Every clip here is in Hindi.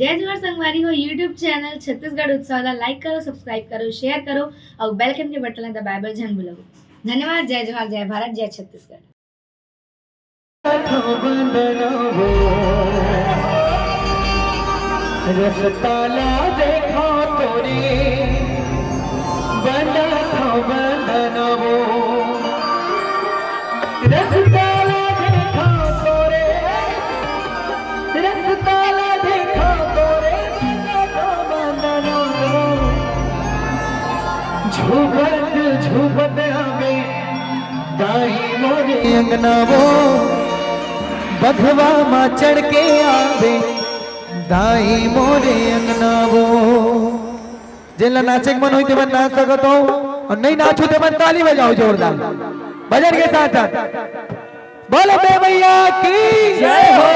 जय जोहर संगवारी हो यूट्यूब चैनल छत्तीसगढ़ उत्सव ला लाइक करो सब्सक्राइब करो शेयर करो और बेल आइकन के बटन ला दबाए बर झन भूलो। धन्यवाद। जय जोहर जय भारत जय छत्तीसगढ़। रसताला देखो तोरी बंदा खो बंदनवो रसताला देखो तोरे रसताला देखो तोरे बंदा खो बंदनवो झूबत झूबत आवे दाई मोरे अंगनावो बधवा मा चढ़ के आवे दाई मोरे अंगनावो। जेला नाचे मन होई ते मन नाच सकत हो और नहीं नाचो ते मन ताली बजाओ जोरदार भजन के साथ साथ। बोलो बे भैया की जय हो।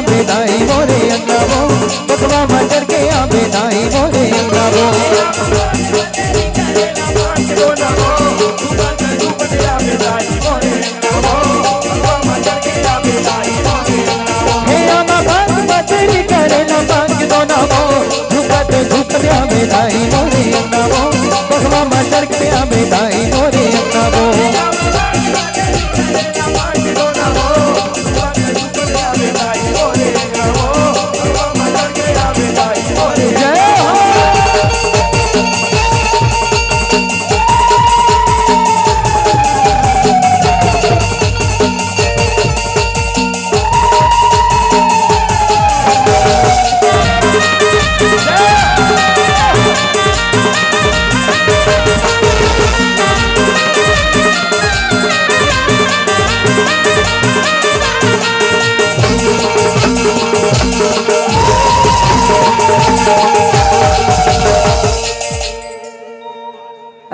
बेदाई मोरे अंगनावो बकवा मचर के आ बेदाई मोरे अंगनावो हे आमा बात बचरी करे ना बांग दोनावो झुकत झुकत आ बेदाई मोरे अंगनावो बकवा मचर के आ बेदाई मोरे अंगनावो।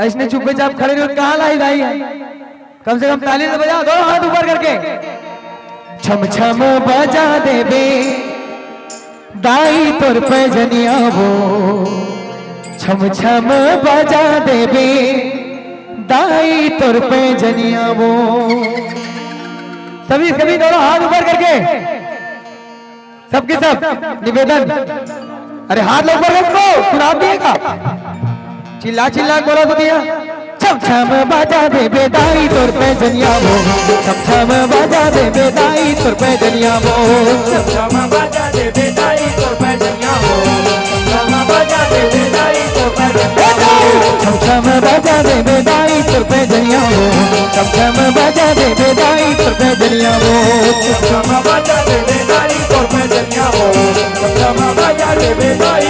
ऐसने चुप्पे चाप खड़े रहो कहाँ लाई दाई कम से कम ताली तो बजाओ दो हाथ ऊपर करके छम छम बजा देबे दाई तोर पे जनिया वो छम छम बजा देबे दाई तोर पे जनिया वो। सभी सभी दोनों हाथ ऊपर करके सबके सब निवेदन। अरे हाथ ऊपर रखो सुना दिएगा चिल्ला चिल्ला बोलो तो दिया छम छम बजा दे बेदाई तोर पे जनिया वो छम छम बजा दे बेदाई तोर पे जनिया वो छम छम बजा दे बेदाई तोर पे जनिया वो छम बजा दे बेदाई तोर पे जनिया वो छम छम बजा दे बेदाई तोर पे जनिया वो छम छम बजा दे बेदाई तोर पे जनिया वो छम बजा दे बेदाई तोर पे जनिया वो छम बजा दे बेदाई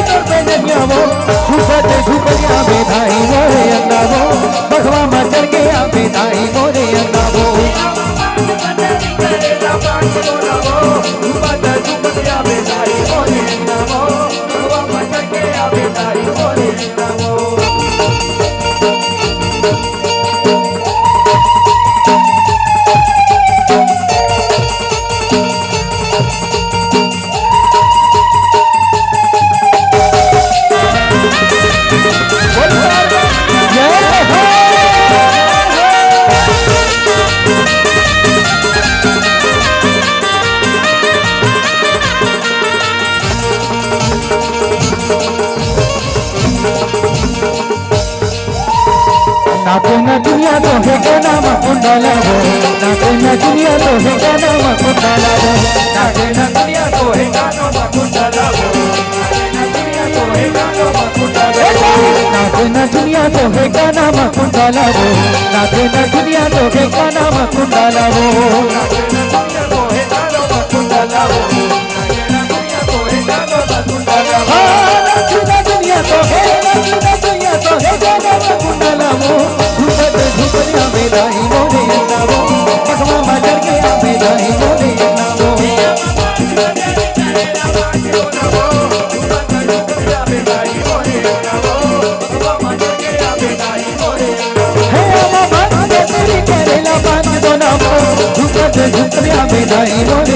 तोर पे जनिया वो झूपत झूपरिया बेदाई मोरे अंगनावो बगवा मचर के आ बेदाई मोरे अंगनावो झूपत झूपरिया बेदाई मोरे अंगनावो बगवा मचर के आ बेदाई मोरे अंगनावो। नाचे न दुनिया तो है गाना मा कुंडला वो नाचे न दुनिया तो है गाना मा कुंडला वो नाचे न दुनिया तो है गाना मा कुंडला वो नाचे न दुनिया तो है गाना मा कुंडला वो नाचे न दुनिया तो है गाना मा कुंडला वो नाचे न दुनिया तो है गाना मा कुंडला वो नाचे न दुनिया तो है गाना मा कुंडला वो। बेदाई मोरे नामो हे अम्मा बंद तेरी करेला बंद तो नामो झुकत झुकरिया बेदाई मोरे